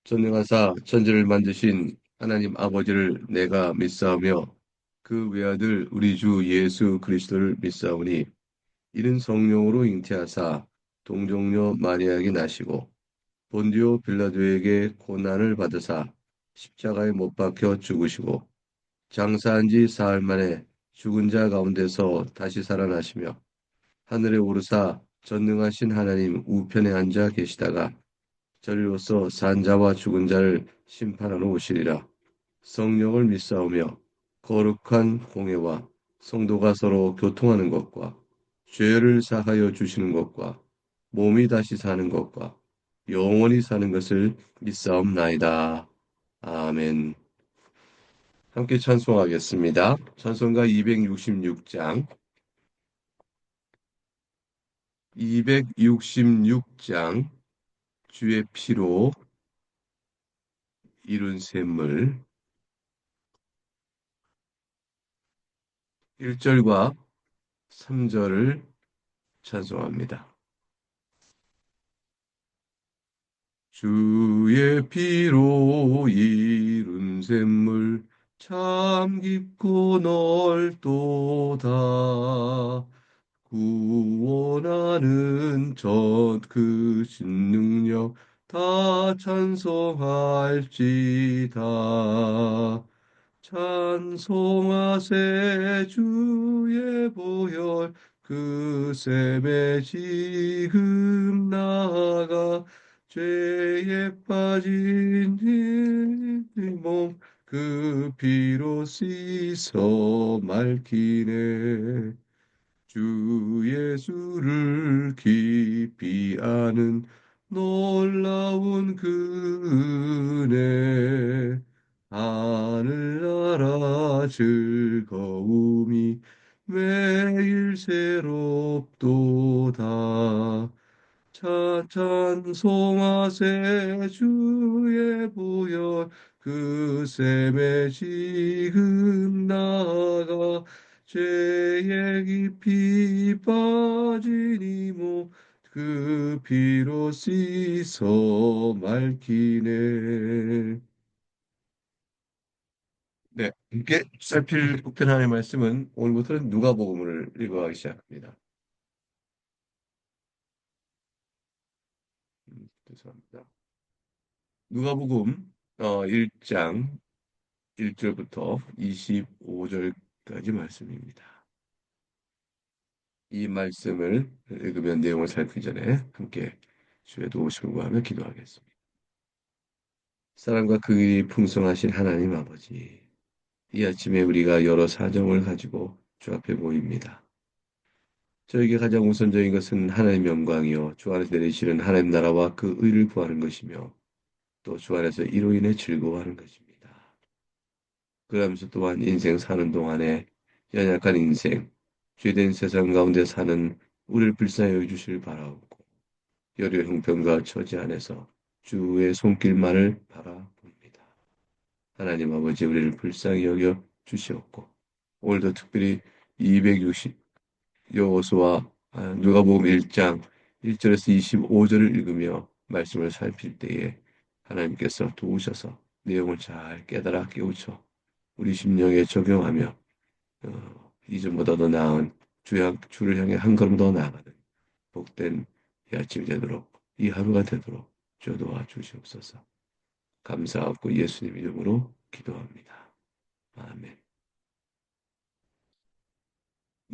전능하사 천지를 만드신 하나님 아버지를 내가 믿사오며 그 외아들 우리 주 예수 그리스도를 믿사오니 이는 성령으로 잉태하사 동정녀 마리아에게 나시고 본디오 빌라도에게 고난을 받으사 십자가에 못 박혀 죽으시고 장사한 지 사흘 만에 죽은 자 가운데서 다시 살아나시며 하늘에 오르사 전능하신 하나님 우편에 앉아 계시다가 저리로서 산 자와 죽은 자를 심판하러 오시리라. 성령을 믿사오며 거룩한 공예와 성도가 서로 교통하는 것과 죄를 사하여 주시는 것과 몸이 다시 사는 것과 영원히 사는 것을 믿사옵나이다. 아멘. 함께 찬송하겠습니다. 찬송가 266장, 266장, 주의 피로 이룬 샘물, 1절과 3절을 찬송합니다. 주의 피로 이룬 샘물 참 깊고 넓도다. 구원하는 전 크신 능력 다 찬송할지다. 찬송하세 주의 보혈 그 샘에 지금 나아가 죄에 빠진 이몸 그 피로 씻어 맑히네. 주 예수를 깊이 아는 놀라운 그 은혜 하늘나라 즐거움이 매일 새롭도다. 찬송하세 주의 보혈 그 샘에 지금 나가 죄에 깊이 빠진 이몸 그 피로 씻어 맑히네. 네, 함께 살필 국편 하나님의 말씀은 오늘부터는 누가복음을 읽어가기 시작합니다. 죄송합니다. 누가복음 1장 1절부터 25절까지 말씀입니다. 이 말씀을 읽으면 내용을 살피기 전에 함께 주의 도우심을 구하며 기도하겠습니다. 사랑과 긍휼이 풍성하신 하나님 아버지, 이 아침에 우리가 여러 사정을 가지고 주 앞에 모입니다. 저에게 가장 우선적인 것은 하나님의 영광이요 주 안에서 내리시는 하나님 나라와 그 의를 구하는 것이며 또 주 안에서 이로 인해 즐거워하는 것입니다. 그러면서 또한 인생 사는 동안에 연약한 인생, 죄된 세상 가운데 사는 우리를 불쌍히 여겨주시길 바라옵고 여려 형편과 처지 안에서 주의 손길만을 바라봅니다. 하나님 아버지 우리를 불쌍히 여겨 주시옵고 오늘도 특별히 260 여호수아 누가복음 1장 1절에서 25절을 읽으며 말씀을 살필 때에 하나님께서 도우셔서 내용을 잘 깨달아 깨우쳐 우리 심령에 적용하며 이전보다 더 나은 주를 향해 한 걸음 더 나아가는 복된 이 아침이 되도록 이 하루가 되도록 주 도와주시옵소서. 감사하고 예수님 이름으로 기도합니다. 아멘.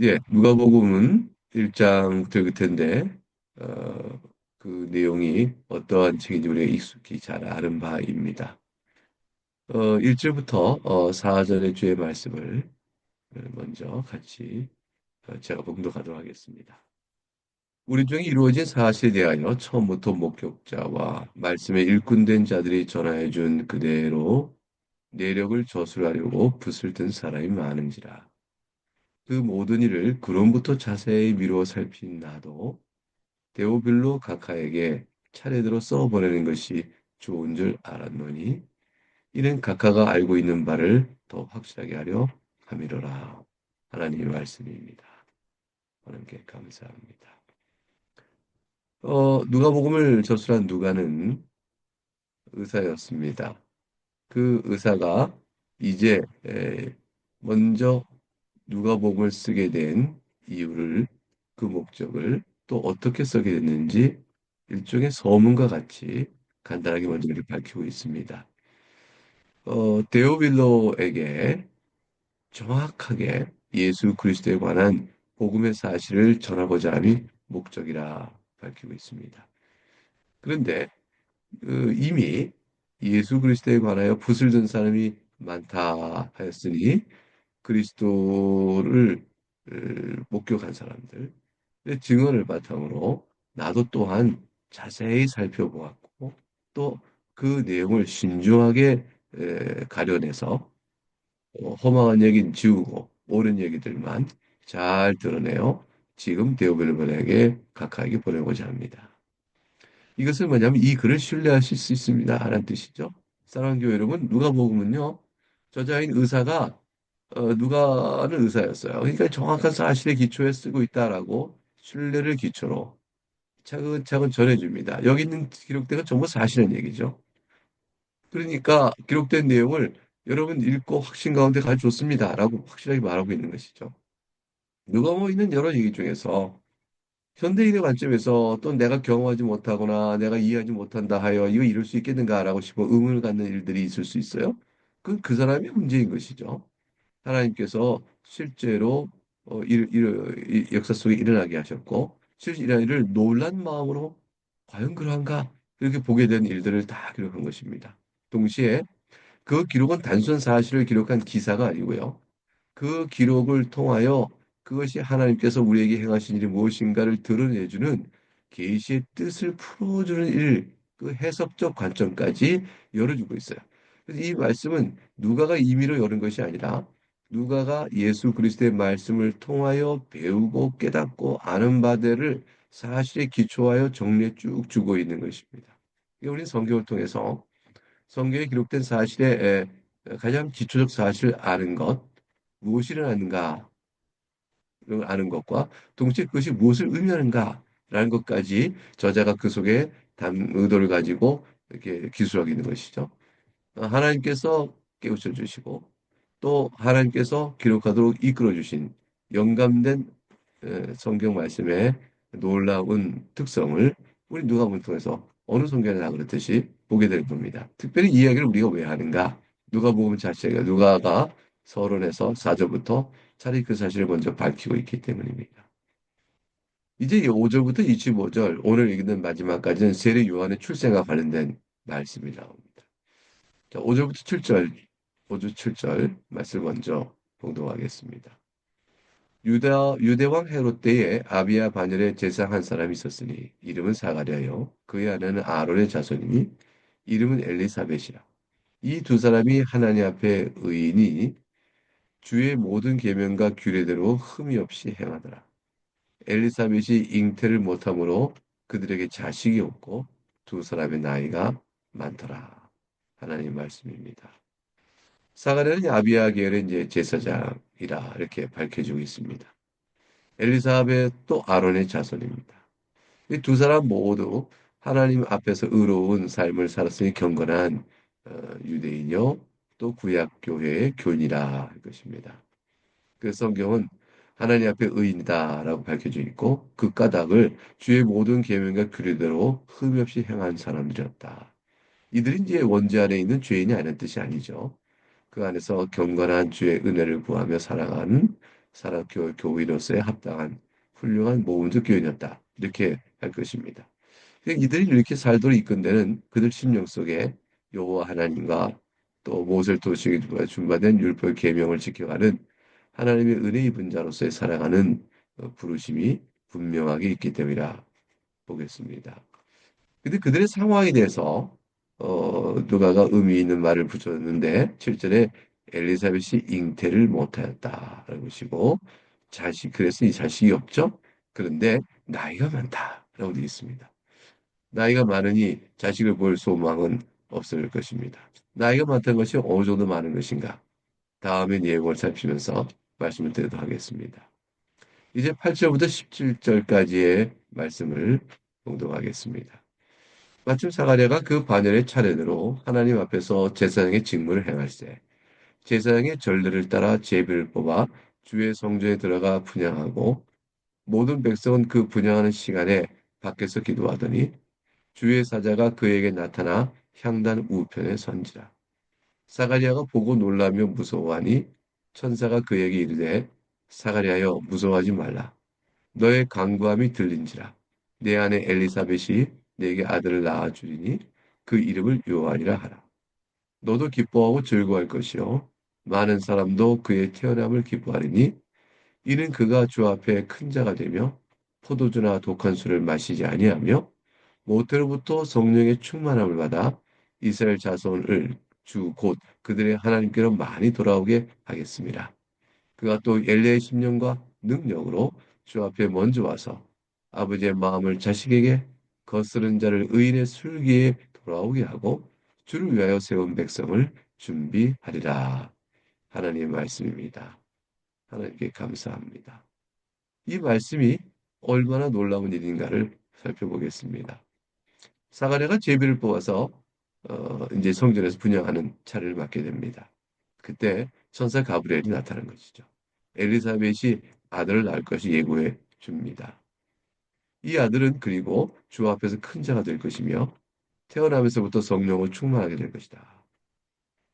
예, 누가복음은 1장부터 끝인데 그 내용이 어떠한 책인지 우리가 익숙히 잘 아는 바입니다. 1절부터 4절의 주의 말씀을 먼저 같이 제가 봉독하도록 하겠습니다. 우리 중에 이루어진 사실에 대하여 처음부터 목격자와 말씀에 일꾼된 자들이 전하여 준 그대로 내력을 저술하려고 붓을 든 사람이 많은지라. 그 모든 일을 그론부터 자세히 미루어 살핀 나도 데오빌로 각하에게 차례대로 써보내는 것이 좋은 줄 알았노니 이는 각하가 알고 있는 바를 더 확실하게 하려 함이로라. 하나님의 말씀입니다. 하나님께 감사합니다. 누가복음을 저술한 누가는 의사였습니다. 그 의사가 이제 먼저 누가복음을 쓰게 된 이유를 그 목적을 또 어떻게 쓰게 됐는지 일종의 서문과 같이 간단하게 먼저 이렇게 밝히고 있습니다. 데오빌로에게 정확하게 예수 그리스도에 관한 복음의 사실을 전하고자 함이 목적이라 밝히고 있습니다. 그런데 이미 예수 그리스도에 관하여 붓을 든 사람이 많다 하였으니 그리스도를 목격한 사람들 증언을 바탕으로 나도 또한 자세히 살펴보았고 또 그 내용을 신중하게 가려내서 허망한 얘기는 지우고 옳은 얘기들만 잘 드러내어 지금 데오벨로에게 각하에게 보내고자 합니다. 이것은 뭐냐면 이 글을 신뢰하실 수 있습니다. 라는 뜻이죠. 사랑하는 교회 여러분, 누가복음은요, 저자인 의사가 누가는 의사였어요. 그러니까 정확한 사실에 기초해 쓰고 있다라고 신뢰를 기초로 차근차근 전해줍니다. 여기 있는 기록된 건 전부 사실은 얘기죠. 그러니까 기록된 내용을 여러분 읽고 확신 가운데 가져줬습니다. 라고 확실하게 말하고 있는 것이죠. 누가 있는 여러 얘기 중에서 현대인의 관점에서 또 내가 경험하지 못하거나 내가 이해하지 못한다 하여 이거 이룰 수 있겠는가라고 싶어 의문을 갖는 일들이 있을 수 있어요. 그건 그 사람의 문제인 것이죠. 하나님께서 실제로 역사 속에 일어나게 하셨고 실제 이런 일을 놀란 마음으로 과연 그러한가 이렇게 보게 된 일들을 다 기록한 것입니다. 동시에 그 기록은 단순 사실을 기록한 기사가 아니고요. 그 기록을 통하여 그것이 하나님께서 우리에게 행하신 일이 무엇인가를 드러내주는 계시의 뜻을 풀어주는 일, 그 해석적 관점까지 열어주고 있어요. 그래서 이 말씀은 누가가 임의로 열은 것이 아니라 누가가 예수 그리스도의 말씀을 통하여 배우고 깨닫고 아는 바들을 사실에 기초하여 정리해 쭉 주고 있는 것입니다. 우리는 성경을 통해서 성경에 기록된 사실의 가장 기초적 사실을 아는 것, 무엇이 일어났는가를 아는 것과 동시에 그것이 무엇을 의미하는가라는 것까지 저자가 그 속에 담 의도를 가지고 이렇게 기술하고 있는 것이죠. 하나님께서 깨우쳐 주시고 또 하나님께서 기록하도록 이끌어 주신 영감된 성경 말씀의 놀라운 특성을 우리 누가복음을 통해서 어느 성경이나 그렇듯이 보게 될 겁니다. 특별히 이 이야기를 우리가 왜 하는가? 누가복음 자체가 누가가 서론에서 4절부터 차라리 그 사실을 먼저 밝히고 있기 때문입니다. 이제 이 5절부터 25절 오늘 읽는 마지막까지는 세례 요한의 출생과 관련된 말씀이 나옵니다. 자, 5절부터 7절, 5절 7절 말씀 먼저 봉독하겠습니다. 유대왕 헤롯 때에 아비야 반열에 제사 한 사람이 있었으니 이름은 사가랴요 그의 아내는 아론의 자손이니 이름은 엘리사벳이라. 이 두 사람이 하나님 앞에 의인이 주의 모든 계명과 규례대로 흠이 없이 행하더라. 엘리사벳이 잉태를 못함으로 그들에게 자식이 없고 두 사람의 나이가 많더라. 하나님 말씀입니다. 사가랴는 아비야 계열의 이제 제사장이라 이렇게 밝혀지고 있습니다. 엘리사벳도 아론의 자손입니다. 이 두 사람 모두 하나님 앞에서 의로운 삶을 살았으니 경건한 유대인이요 또 구약 교회의 교인이라 할 것입니다. 그 성경은 하나님 앞에 의인이다라고 밝혀져 있고 그 까닭을 주의 모든 계명과 규례대로 흠이 없이 행한 사람들이었다. 이들이 이제 원죄 안에 있는 죄인이 아닌 뜻이 아니죠. 그 안에서 경건한 주의 은혜를 구하며 살아가는 교인으로서의 합당한 훌륭한 모범적 교인이었다. 이렇게 할 것입니다. 그러니까 이들이 이렇게 살도록 이끈 데는 그들 심령 속에 여호와 하나님과 또 모세를 통해 준받은 율법의 계명을 지켜가는 하나님의 은혜 입은 자로서의 살아가는 부르심이 분명하게 있기 때문이라 보겠습니다. 근데 그들의 상황에 대해서 누가가 의미 있는 말을 붙였는데 7절에 엘리사벳이 잉태를 못하였다라고 하시고 그래서 이 자식이 없죠. 그런데 나이가 많다라고 되어 있습니다. 나이가 많으니 자식을 볼 소망은 없을 것입니다. 나이가 많다는 것이 어느 정도 많은 것인가? 다음에 내용을 살피면서 말씀을 드리도록 하겠습니다. 이제 8절부터 17절까지의 말씀을 공독하겠습니다. 마침 사가랴가 그 반열의 차례대로 하나님 앞에서 제사장의 직무를 행할세. 제사장의 전례를 따라 제비를 뽑아 주의 성전에 들어가 분향하고 모든 백성은 그 분향하는 시간에 밖에서 기도하더니 주의 사자가 그에게 나타나 향단 우편에 선지라. 사가랴가 보고 놀라며 무서워하니 천사가 그에게 이르되 사가랴여 무서워하지 말라. 너의 간구함이 들린지라. 내 아내 엘리사벳이 내게 아들을 낳아 주리니 그 이름을 요한이라 하라. 너도 기뻐하고 즐거워할 것이요 많은 사람도 그의 태어남을 기뻐하리니 이는 그가 주 앞에 큰 자가 되며 포도주나 독한 술을 마시지 아니하며 모태로부터 성령의 충만함을 받아 이스라엘 자손을 주 곧 그들의 하나님께로 많이 돌아오게 하겠습니다. 그가 또 엘리야의 심령과 능력으로 주 앞에 먼저 와서 아버지의 마음을 자식에게 거스른 자를 의인의 술기에 돌아오게 하고 주를 위하여 세운 백성을 준비하리라. 하나님의 말씀입니다. 하나님께 감사합니다. 이 말씀이 얼마나 놀라운 일인가를 살펴보겠습니다. 사가랴가 제비를 뽑아서 이제 성전에서 분향하는 차례를 맡게 됩니다. 그때 천사 가브리엘이 나타난 것이죠. 엘리사벳이 아들을 낳을 것이 예고해 줍니다. 이 아들은 그리고 주 앞에서 큰 자가 될 것이며 태어나면서부터 성령을 충만하게 될 것이다.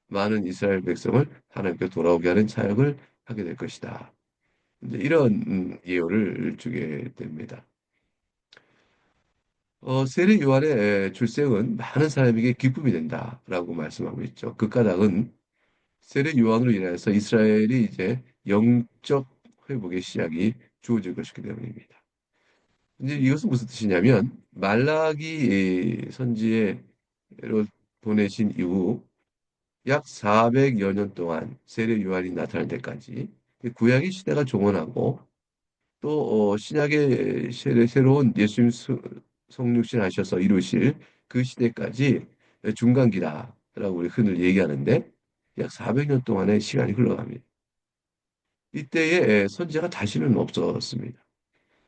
많은 이스라엘 백성을 하나님께 돌아오게 하는 사역을 하게 될 것이다. 이제 이런 예언을 주게 됩니다. 세례 요한의 출생은 많은 사람에게 기쁨이 된다라고 말씀하고 있죠. 그 까닭은 세례 요한으로 인해서 이스라엘이 이제 영적 회복의 시작이 주어질 것이기 때문입니다. 이제 이것은 무슨 뜻이냐면 말라기 선지로 보내신 이후 약 400여 년 동안 세례 요한이 나타날 때까지 구약의 시대가 종언하고 또 신약의 새로운 예수님 성육신 하셔서 이루실 그 시대까지 중간기다라고 우리 흔히 얘기하는데 약 400년 동안의 시간이 흘러갑니다. 이때에 선지자가 다시는 없었습니다.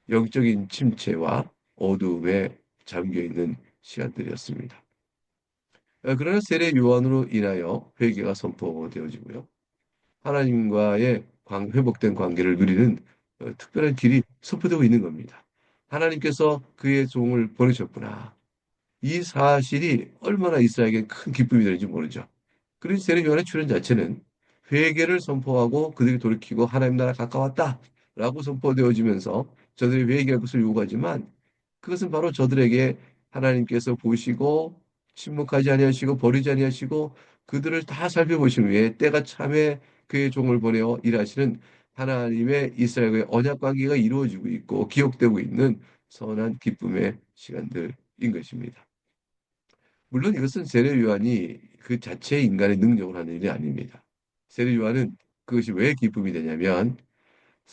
영적인 침체와 어두움에 잠겨 있는 시간들이었습니다. 그러나 세례 요한으로 인하여 회개가 선포되어지고요. 하나님과의 회복된 관계를 누리는 특별한 길이 선포되고 있는 겁니다. 하나님께서 그의 종을 보내셨구나. 이 사실이 얼마나 이스라엘에게 큰 기쁨이 되는지 모르죠. 그래서 세례 요한의 출현 자체는 회개를 선포하고 그들이 돌이키고 하나님 나라 가까웠다라고 선포되어지면서 저들이 회개할 것을 요구하지만 그것은 바로 저들에게 하나님께서 보시고 침묵하지 아니하시고 버리지 아니하시고 그들을 다 살펴보신 후에 때가 참에 그의 종을 보내어 일하시는 하나님의 이스라엘과의 언약 관계가 이루어지고 있고 기억되고 있는 선한 기쁨의 시간들인 것입니다. 물론 이것은 세례 요한이 그 자체의 인간의 능력으로 하는 일이 아닙니다. 세례 요한은 그것이 왜 기쁨이 되냐면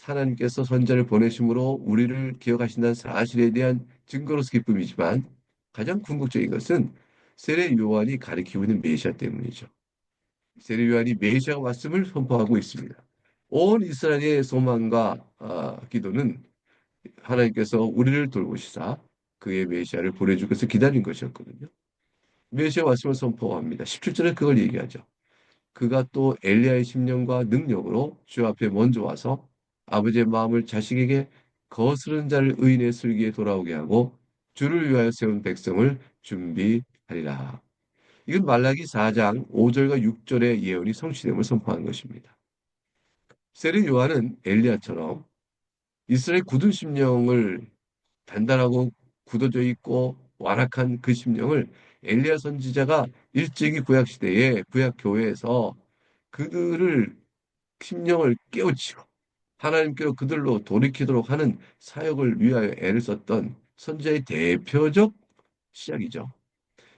하나님께서 선자를 보내심으로 우리를 기억하신다는 사실에 대한 증거로서 기쁨이지만 가장 궁극적인 것은 세례 요한이 가리키고 있는 메시아 때문이죠. 세례 요한이 메시아가 왔음을 선포하고 있습니다. 온 이스라엘의 소망과 기도는 하나님께서 우리를 돌보시사 그의 메시아를 보내줄 것을 기다린 것이었거든요. 메시아 왔음을 선포합니다. 17절에 그걸 얘기하죠. 그가 또 엘리야의 심령과 능력으로 주 앞에 먼저 와서 아버지의 마음을 자식에게 거스른 자를 의인의 슬기에 돌아오게 하고 주를 위하여 세운 백성을 준비하리라. 이건 말라기 4장 5절과 6절의 예언이 성취됨을 선포한 것입니다. 세례 요한은 엘리야처럼 이스라엘 굳은 심령을 단단하고 굳어져 있고 완악한 그 심령을 엘리야 선지자가 일제기 구약 시대에 구약 교회에서 그들을 심령을 깨우치고 하나님께로 그들로 돌이키도록 하는 사역을 위하여 애를 썼던 선지자의 대표적 시작이죠.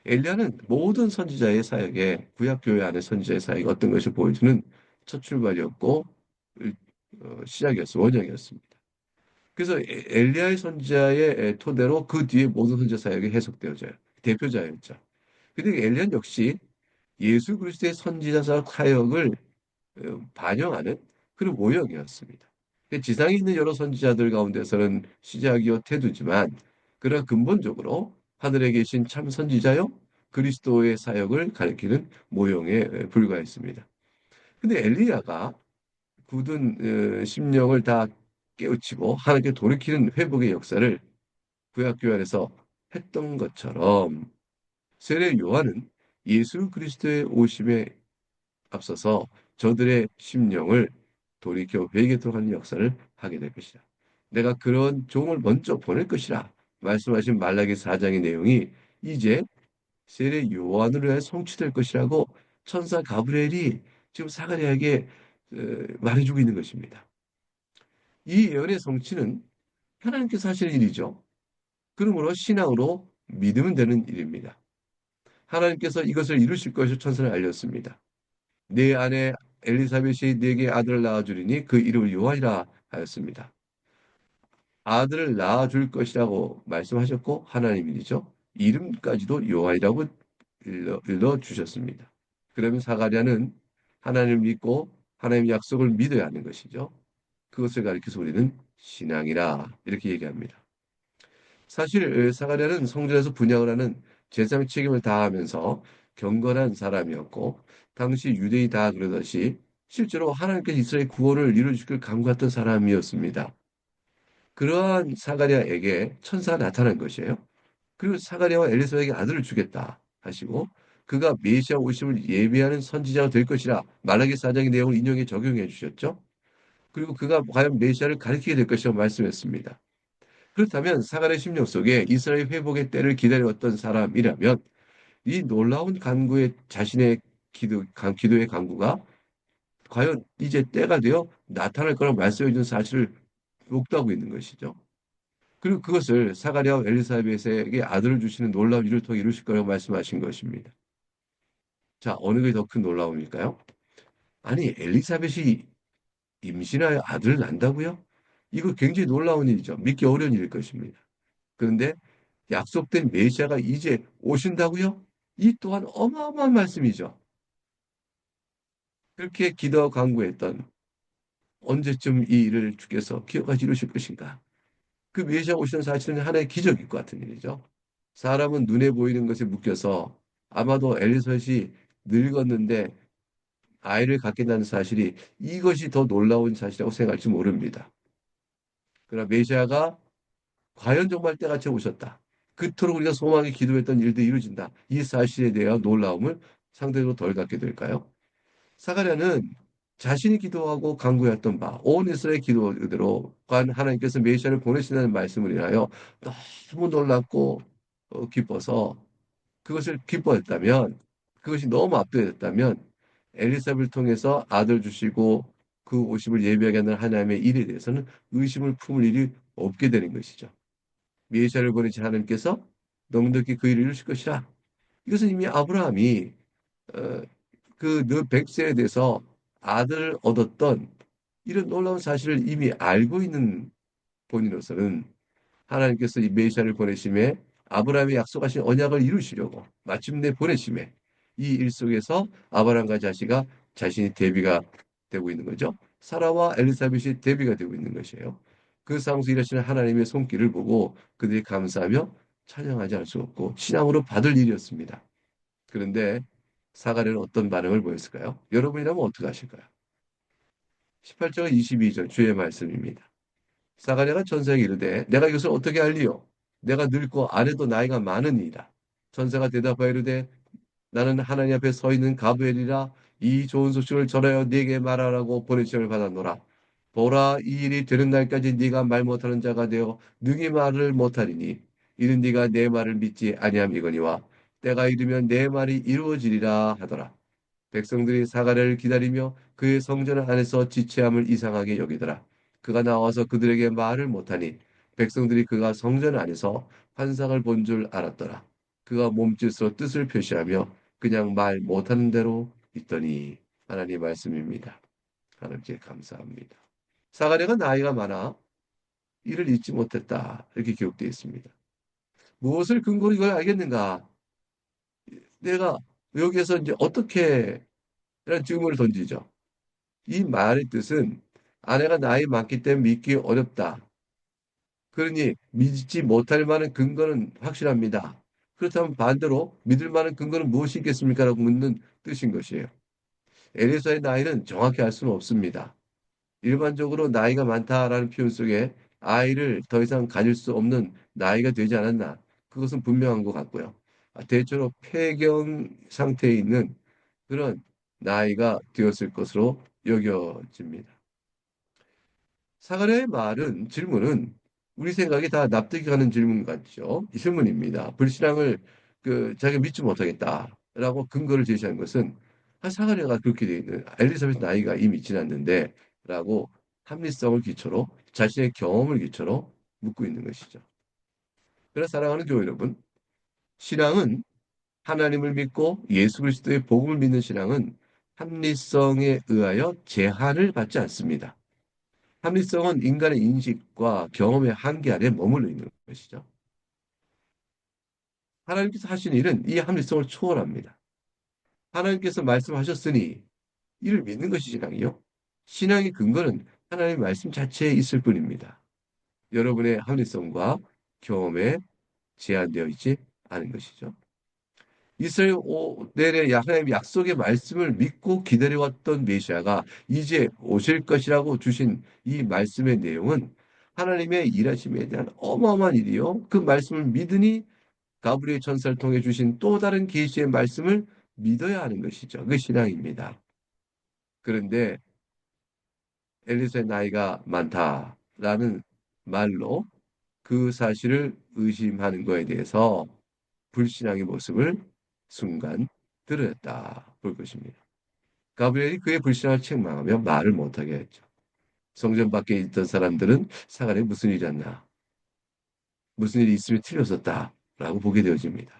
엘리야는 모든 선지자의 사역에 구약 교회 안의 선지자의 사역이 어떤 것을 보여주는 첫 출발이었고 시작이었어 원형이었습니다. 그래서 엘리야의 선지자의 토대로 그 뒤에 모든 선지자 사역이 해석되어져요. 대표자였죠. 근데 엘리야는 역시 예수 그리스도의 선지자 사역을 반영하는 그런 모형이었습니다. 지상에 있는 여러 선지자들 가운데서는 시작이요 태두지만 그러나 근본적으로 하늘에 계신 참 선지자요? 그리스도의 사역을 가리키는 모형에 불과했습니다. 근데 엘리야가 굳은 심령을 다 깨우치고 하나님께 돌이키는 회복의 역사를 구약교회에서 했던 것처럼 세례 요한은 예수 그리스도의 오심에 앞서서 저들의 심령을 돌이켜 회개토록 하는 역사를 하게 될 것이다. 내가 그런 종을 먼저 보낼 것이라 말씀하신 말라기 4장의 내용이 이제 세례 요한으로 해 성취될 것이라고 천사 가브리엘이 지금 사가랴에게 말해주고 있는 것입니다. 이 예언의 성취는 하나님께서 하실 일이죠. 그러므로 신앙으로 믿으면 되는 일입니다. 하나님께서 이것을 이루실 것을 천사를 알렸습니다. 내 아내 엘리사벳이 네게 아들을 낳아주리니 그 이름을 요한이라 하였습니다. 아들을 낳아줄 것이라고 말씀하셨고 하나님이죠. 이름까지도 요한이라고 일러 주셨습니다. 그러면 사가랴는 하나님을 믿고 하나님의 약속을 믿어야 하는 것이죠. 그것을 가리켜서 우리는 신앙이라 이렇게 얘기합니다. 사실 사가랴는 성전에서 분향을 하는 제사장 책임을 다하면서 경건한 사람이었고 당시 유대인이 다 그러듯이 실제로 하나님께서 이스라엘 구원을 이루어주길 간구했던 사람이었습니다. 그러한 사가랴에게 천사가 나타난 것이에요. 그리고 사가랴와 엘리사에게 아들을 주겠다 하시고 그가 메시아 오심을 예비하는 선지자가 될 것이라 말라기 4장의 내용을 인용해 적용해 주셨죠. 그리고 그가 과연 메시아를 가리키게 될 것이라고 말씀했습니다. 그렇다면 사가랴 심령 속에 이스라엘 회복의 때를 기다려왔던 사람이라면 이 놀라운 간구에 자신의 기도의 간구가 과연 이제 때가 되어 나타날 거라고 말씀해 준 사실을 묵도하고 있는 것이죠. 그리고 그것을 사가랴와 엘리사벳에게 아들을 주시는 놀라운 일을 통해 이루실 거라고 말씀하신 것입니다. 자, 어느 게 더 큰 놀라움일까요? 아니, 엘리사벳이 임신하여 아들을 낳는다고요? 이거 굉장히 놀라운 일이죠. 믿기 어려운 일일 것입니다. 그런데 약속된 메시아가 이제 오신다고요? 이 또한 어마어마한 말씀이죠. 그렇게 기도하고 간구했던 언제쯤 이 일을 주께서 기억하시 이루실 것인가? 그 메시아 오시는 사실은 하나의 기적일 것 같은 일이죠. 사람은 눈에 보이는 것에 묶여서 아마도 엘리사벳이 늙었는데 아이를 갖겠다는 사실이 이것이 더 놀라운 사실이라고 생각할지 모릅니다. 그러나 메시아가 과연 정말 때같이 오셨다. 그토록 우리가 소망에 기도했던 일들이 이루어진다. 이 사실에 대한 놀라움을 상대적으로 덜 갖게 될까요? 사가랴는 자신이 기도하고 간구했던 바, 온 이스라엘 기도대로 관 하나님께서 메시아를 보내신다는 말씀을 인하여 너무 놀랍고 기뻐서 그것을 기뻐했다면, 그것이 너무 압도됐다면 엘리사벳을 통해서 아들 주시고 그 오심을 예비하게 하는 하나님의 일에 대해서는 의심을 품을 일이 없게 되는 것이죠. 메시아를 보내신 하나님께서 넉넉히 그 일을 이루실 것이라. 이것은 이미 아브라함이 어, 그너 백세에 대해서 아들을 얻었던 이런 놀라운 사실을 이미 알고 있는 본인으로서는 하나님께서 이 메시아를 보내심에 아브라함이 약속하신 언약을 이루시려고 마침내 보내심에 이 일 속에서 아브라함과 자식아 자신이 대비가 되고 있는 거죠. 사라와 엘리사벳이 대비가 되고 있는 것이에요. 그 상황에서 일하시는 하나님의 손길을 보고 그들이 감사하며 찬양하지 않을 수 없고 신앙으로 받을 일이었습니다. 그런데 사가랴는 어떤 반응을 보였을까요? 여러분이라면 어떻게 하실까요? 18절 22절 주의 말씀입니다. 사가랴가 천사에게 이르되 내가 이것을 어떻게 알리요? 내가 늙고 아내도 나이가 많으니이다. 천사가 대답하여 이르되 나는 하나님 앞에 서 있는 가브엘이라 이 좋은 소식을 전하여 네게 말하라고 보내심을 받았노라. 보라 이 일이 되는 날까지 네가 말 못하는 자가 되어 능히 말을 못하리니 이는 네가 내 말을 믿지 아니함이거니와 때가 이르면 내 말이 이루어지리라 하더라. 백성들이 사가랴를 기다리며 그의 성전 안에서 지체함을 이상하게 여기더라. 그가 나와서 그들에게 말을 못하니 백성들이 그가 성전 안에서 환상을 본 줄 알았더라. 그가 몸짓으로 뜻을 표시하며 그냥 말 못하는 대로 있더니 하나님 말씀입니다. 하나님께 감사합니다. 사가랴가 나이가 많아 이를 잊지 못했다. 이렇게 기록되어 있습니다. 무엇을 근거로 이걸 알겠는가? 내가 여기에서 이제 어떻게 이런 질문을 던지죠. 이 말의 뜻은 아내가 나이 많기 때문에 믿기 어렵다. 그러니 믿지 못할 만한 근거는 확실합니다. 그렇다면 반대로 믿을 만한 근거는 무엇이 있겠습니까? 라고 묻는 뜻인 것이에요. 엘리사의 나이는 정확히 알 수는 없습니다. 일반적으로 나이가 많다라는 표현 속에 아이를 더 이상 가질 수 없는 나이가 되지 않았나. 그것은 분명한 것 같고요. 대체로 폐경 상태에 있는 그런 나이가 되었을 것으로 여겨집니다. 사가랴의 말은 질문은 우리 생각이 다 납득이 가는 질문 같죠. 이 질문입니다. 불신앙을 자기가 믿지 못하겠다라고 근거를 제시한 것은 사가랴가 그렇게 돼 있는 엘리사벳 나이가 이미 지났는데라고 합리성을 기초로 자신의 경험을 기초로 묻고 있는 것이죠. 그래서 사랑하는 교회 여러분, 신앙은 하나님을 믿고 예수 그리스도의 복음을 믿는 신앙은 합리성에 의하여 제한을 받지 않습니다. 합리성은 인간의 인식과 경험의 한계 안에 머물러 있는 것이죠. 하나님께서 하신 일은 이 합리성을 초월합니다. 하나님께서 말씀하셨으니 이를 믿는 것이 신앙이요. 신앙의 근거는 하나님의 말씀 자체에 있을 뿐입니다. 여러분의 합리성과 경험에 제한되어 있지 않은 것이죠. 이스라엘의 하나님의 약속의 말씀을 믿고 기다려왔던 메시아가 이제 오실 것이라고 주신 이 말씀의 내용은 하나님의 일하심에 대한 어마어마한 일이요. 그 말씀을 믿으니 가브리엘 천사를 통해 주신 또 다른 계시의 말씀을 믿어야 하는 것이죠. 그 신앙입니다. 그런데 엘리사의 나이가 많다라는 말로 그 사실을 의심하는 것에 대해서 불신앙의 모습을 순간 드러냈다 볼 것입니다. 가브리엘이 그의 불신앙을 책망하며 말을 못하게 했죠. 성전 밖에 있던 사람들은 사간에 무슨 일이었나, 무슨 일이 있으면 틀렸었다라고 보게 되어집니다.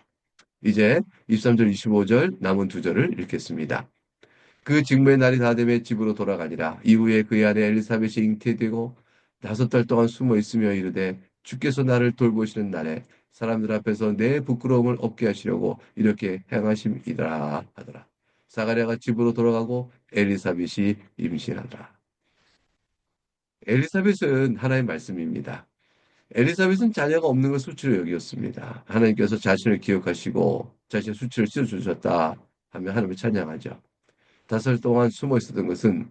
이제 23절, 25절 남은 두 절을 읽겠습니다. 그 직무의 날이 다 되매 집으로 돌아가니라. 이후에 그의 아내 엘리사벳이 잉태되고 5달 동안 숨어 있으며 이르되 주께서 나를 돌보시는 날에 사람들 앞에서 내 부끄러움을 없게 하시려고 이렇게 행하심이더라 하더라. 사가랴가 집으로 돌아가고 엘리사벳이 임신하더라. 엘리사벳은 하나의 말씀입니다. 엘리사벳은 자녀가 없는 걸 수치로 여기었습니다. 하나님께서 자신을 기억하시고 자신의 수치를 씌워주셨다 하며 하나님을 찬양하죠. 5살 동안 숨어 있었던 것은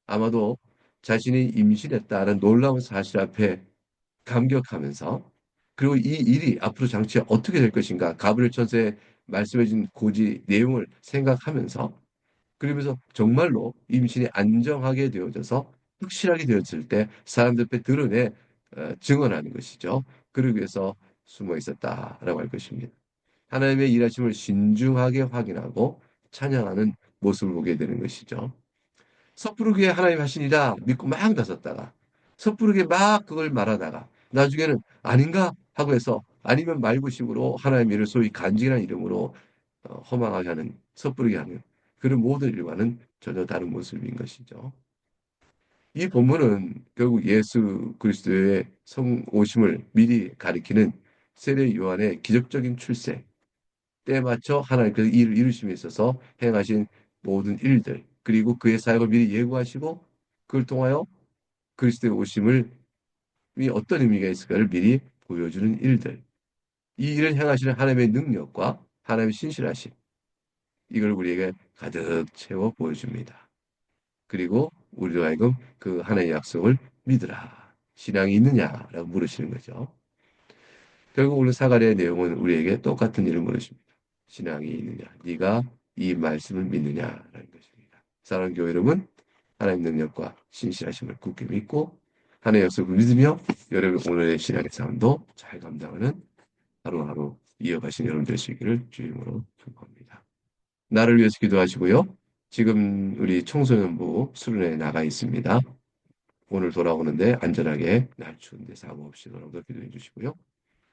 아마도 자신이 임신했다는 놀라운 사실 앞에 감격하면서 그리고 이 일이 앞으로 장치가 어떻게 될 것인가 가브리엘 천사의 말씀해준 고지 내용을 생각하면서 그러면서 정말로 임신이 안정하게 되어져서 확실하게 되었을 때 사람들 앞에 드러내 증언하는 것이죠. 그러기 위해서 숨어 있었다라고 할 것입니다. 하나님의 일하심을 신중하게 확인하고 찬양하는 모습을 보게 되는 것이죠. 섣부르게 하나님 하시니라 믿고 막 나섰다가 섣부르게 막 그걸 말하다가 나중에는 아닌가 하고 해서 아니면 말고식으로 하나님 일을 소위 간증이라는 이름으로 허망하게 하는 섣부르게 하는 그런 모든 일과는 전혀 다른 모습인 것이죠. 이 본문은 결국 예수 그리스도의 성 오심을 미리 가리키는 세례 요한의 기적적인 출세, 때에 맞춰 하나님께서 이 일을 이루심에 있어서 행하신 모든 일들, 그리고 그의 사역을 미리 예고하시고 그걸 통하여 그리스도의 오심을 이 어떤 의미가 있을까를 미리 보여주는 일들. 이 일을 행하시는 하나님의 능력과 하나님의 신실하심, 이걸 우리에게 가득 채워 보여줍니다. 그리고 우리로 하여금 그 하나님의 약속을 믿으라. 신앙이 있느냐라고 물으시는 거죠. 결국 오늘 사가랴의 내용은 우리에게 똑같은 일을 물으십니다. 신앙이 있느냐? 네가 이 말씀을 믿느냐라는 것입니다. 사랑하는 교회 여러분, 하나님 능력과 신실하심을 굳게 믿고 하나님의 약속을 믿으며 여러분 오늘의 신앙의 삶도 잘 감당하는 하루하루 이어가신 여러분 되시기를 주임으로 축복합니다. 나를 위해서 기도하시고요. 지금 우리 청소년부 수련회에 나가 있습니다. 오늘 돌아오는데 안전하게 날 추운데 사고 없이 돌아오도록 기도해 주시고요.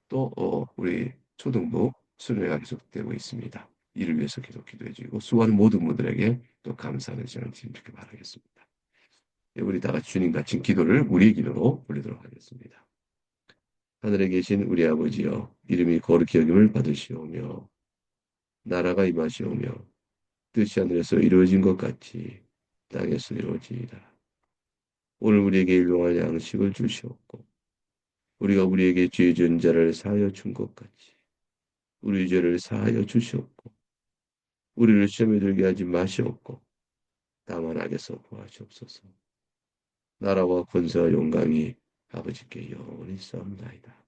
또 우리 초등부 수련회가 계속되고 있습니다. 이를 위해서 계속 기도해 주시고 수고하는 모든 분들에게 또 감사하는 시간을 드리길 바라겠습니다. 우리 다 같이 주님 같은 기도를 우리의 기도로 올리도록 하겠습니다. 하늘에 계신 우리 아버지여 이름이 거룩히 여김을 받으시오며 나라가 임하시오며 뜻이 하늘에서 이루어진 것 같이 땅에서 이루어지이다. 오늘 우리에게 일용할 양식을 주시옵고 우리가 우리에게 죄 지은 자를 사하여 준 것 같이 우리 죄를 사하여 주시옵고 우리를 시험에 들게 하지 마시옵고 다만 악에서 구하시옵소서. 나라와 권세와 영광이 아버지께 영원히 있사옵나이다.